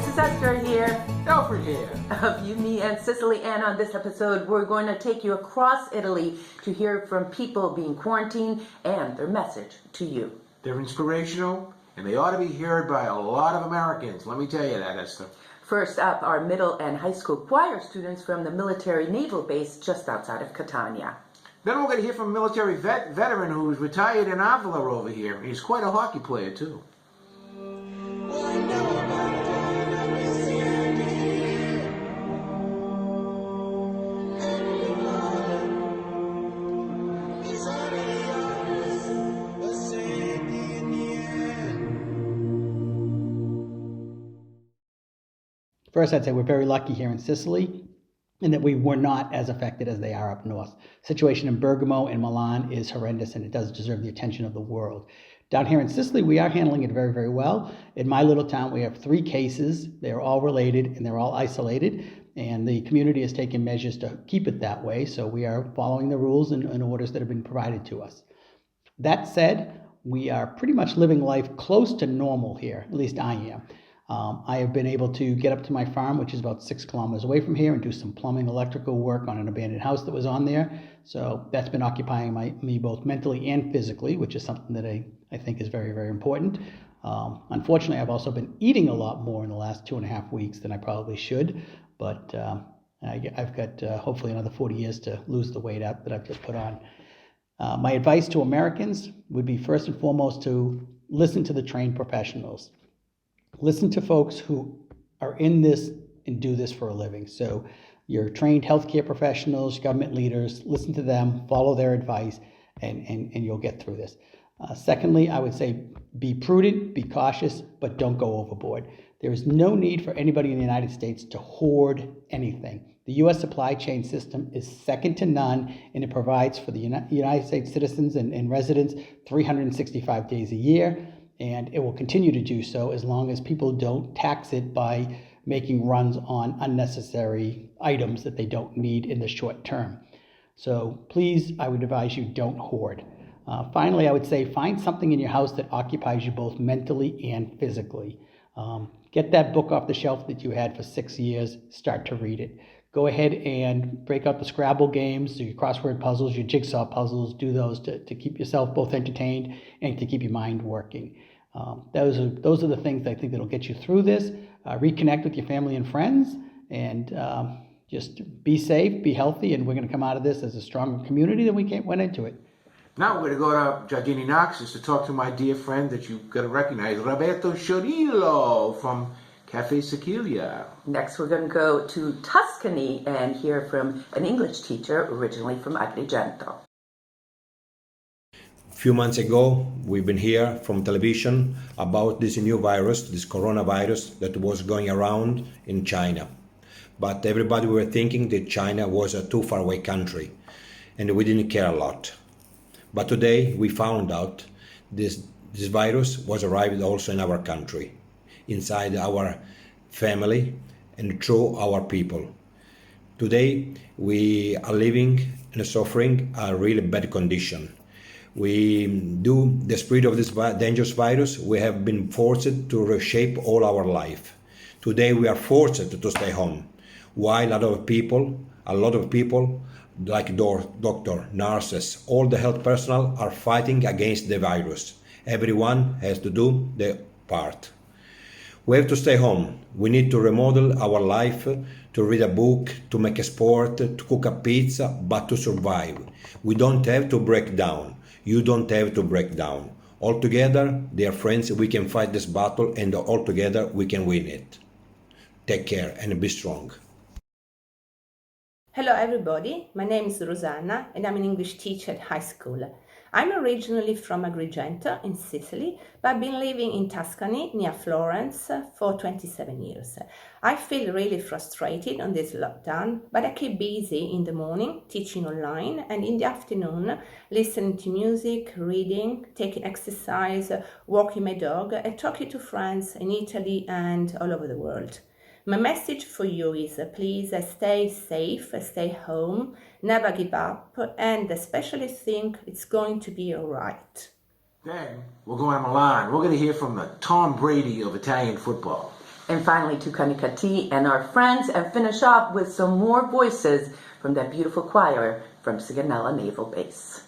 this is Esther here. Alfred here. Of You, Me, and Sicily. And on this episode, we're going to take you across Italy to hear from people being quarantined and their message to you. They're inspirational, and they ought to be heard by a lot of Americans. Let me tell you that, Esther. First up, our middle and high school choir students from the military naval base just outside of Catania. Then we're going to hear from a military veteran who's retired in Avola over here. He's quite a hockey player, too. First, I'd say we're very lucky here in Sicily and that we were not as affected as they are up north. The situation in Bergamo and Milan is horrendous, and it does deserve the attention of the world. Down here in Sicily, we are handling it very, very well. In my little town, we have 3 cases. They're all related, and they're all isolated, and the community has taken measures to keep it that way, so we are following the rules and orders that have been provided to us. That said, we are pretty much living life close to normal here, at least I am. I have been able to get up to my farm, which is about 6 kilometers away from here, and do some plumbing, electrical work on an abandoned house that was on there. So that's been occupying me both mentally and physically, which is something that I think is very, very important. Unfortunately, I've also been eating a lot more in the last 2.5 weeks than I probably should, but I've got hopefully another 40 years to lose the weight that I've just put on. My advice to Americans would be first and foremost to listen to the trained professionals. Listen to folks who are in this and do this for a living. So your trained healthcare professionals, government leaders, listen to them, follow their advice, and you'll get through this. Secondly, I would say be prudent, be cautious, but don't go overboard. There is no need for anybody in the United States to hoard anything. The U.S. supply chain system is second to none, and it provides for the United States citizens and residents 365 days a year. And it will continue to do so as long as people don't tax it by making runs on unnecessary items that they don't need in the short term. So please, I would advise you don't hoard. Finally, I would say find something in your house that occupies you both mentally and physically. Get that book off the shelf that you had for 6 years, start to read it. Go ahead and break out the Scrabble games, your crossword puzzles, your jigsaw puzzles, do those to keep yourself both entertained and to keep your mind working. Those are the things I think that'll get you through this. Reconnect with your family and friends, and just be safe, be healthy, and we're going to come out of this as a stronger community than we went into it. Now we're going to go to Giardini Naxos to talk to my dear friend that you've got to recognize, Roberto Sciorillo from Cafe Sicilia. Next, we're going to go to Tuscany and hear from an English teacher originally from Agrigento. A few months ago, we've been here from television about this new virus, this coronavirus that was going around in China. But everybody were thinking that China was a too far away country, and we didn't care a lot. But today we found out this virus was arrived also in our country, inside our family and through our people. Today we are living and suffering a really bad condition. We do the spread of this dangerous virus. We have been forced to reshape all our life. Today we are forced to stay home, while a lot of people like doctor, nurses, all the health personnel are fighting against the virus. Everyone has to do their part. We have to stay home. We need to remodel our life, to read a book, to make a sport, to cook a pizza, but to survive. We don't have to break down. You don't have to break down. All together, dear friends, we can fight this battle, and all together we can win it. Take care and be strong. Hello everybody, my name is Rosanna and I'm an English teacher at high school. I'm originally from Agrigento in Sicily, but I've been living in Tuscany near Florence for 27 years. I feel really frustrated on this lockdown, but I keep busy in the morning teaching online and in the afternoon listening to music, reading, taking exercise, walking my dog and talking to friends in Italy and all over the world. My message for you is please stay safe, stay home, never give up, and especially think it's going to be all right. Then we're going to Milan. We're going to hear from the Tom Brady of Italian football. And finally to Canicatti and our friends, and finish off with some more voices from that beautiful choir from Sigonella Naval Base.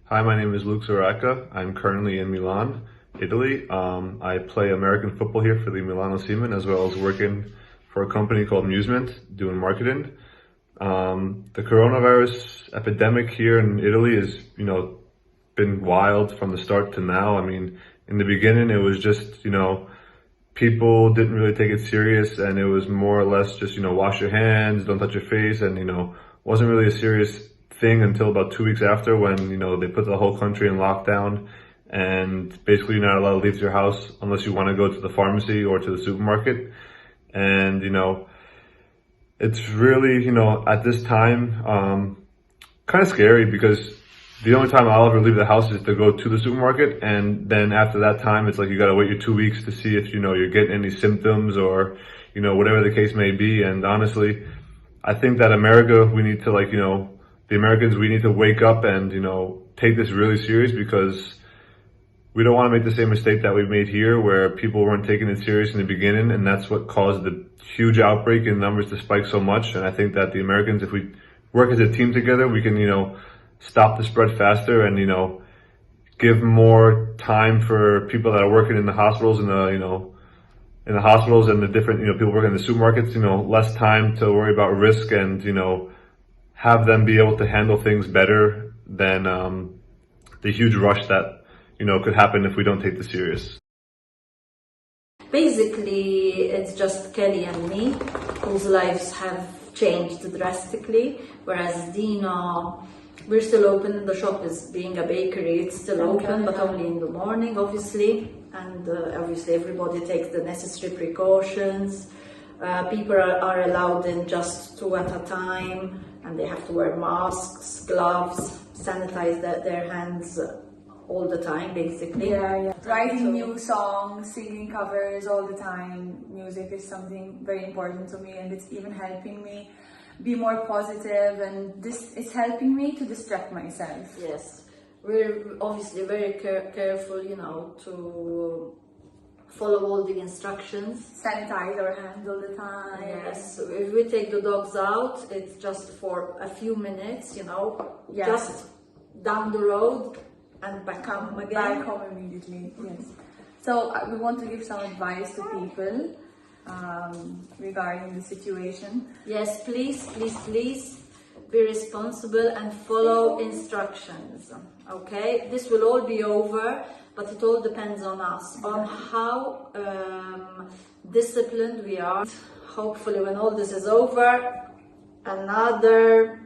Hi, my name is Luke Zoraka. I'm currently in Milan, Italy. I play American football here for the Milano Seamen, as well as working for a company called Musement, doing marketing. The coronavirus epidemic here in Italy has, been wild from the start to now. I mean, in the beginning, it was just, people didn't really take it serious, and it was more or less just, wash your hands, don't touch your face, and, wasn't really a serious thing until about 2 weeks after, when, they put the whole country in lockdown, and basically you're not allowed to leave your house unless you want to go to the pharmacy or to the supermarket. And, it's really, at this time, kind of scary, because the only time I'll ever leave the house is to go to the supermarket, and then after that time, it's like you gotta wait your 2 weeks to see if, you're getting any symptoms or, whatever the case may be. And honestly, I think that America, we need to the Americans, we need to wake up and, take this really serious, because we don't want to make the same mistake that we made here, where people weren't taking it serious in the beginning, and that's what caused the huge outbreak in numbers to spike so much. And I think that the Americans, if we work as a team together, we can, stop the spread faster, and, give more time for people that are working in the hospitals and in the hospitals and the different, people working in the supermarkets, less time to worry about risk, and, have them be able to handle things better than the huge rush that, could happen if we don't take this serious. Basically, it's just Kelly and me, whose lives have changed drastically, whereas Dino, we're still open. The shop is being a bakery, it's still open, but only in the morning, obviously. And obviously everybody takes the necessary precautions. People are allowed in just 2 at a time, and they have to wear masks, gloves, sanitize their hands all the time, basically. Yeah. Writing new songs, singing covers all the time. Music is something very important to me, and it's even helping me be more positive, and this is helping me to distract myself. Yes, we're obviously very careful, to follow all the instructions. Sanitize our hands all the time. Yes, if we take the dogs out, it's just for a few minutes, just down the road and back home again. Back home immediately, yes. So we want to give some advice to people regarding the situation. Yes, please be responsible and follow instructions, okay? This will all be over, but it all depends on us, on how disciplined we are. Hopefully when all this is over, another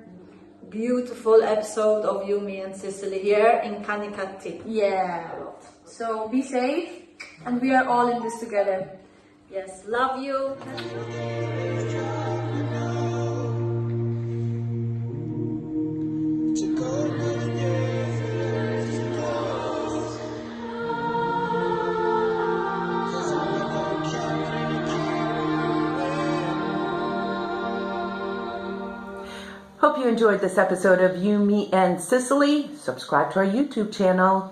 beautiful episode of You, Me and Sicily here in Canicatti. Yeah, so be safe, and we are all in this together. Yes, love you. Hope you enjoyed this episode of You, Me, and Sicily. Subscribe to our YouTube channel.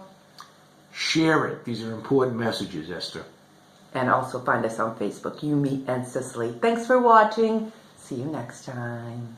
Share it. These are important messages, Esther. And also find us on Facebook, You, Me, and Sicily. Thanks for watching. See you next time.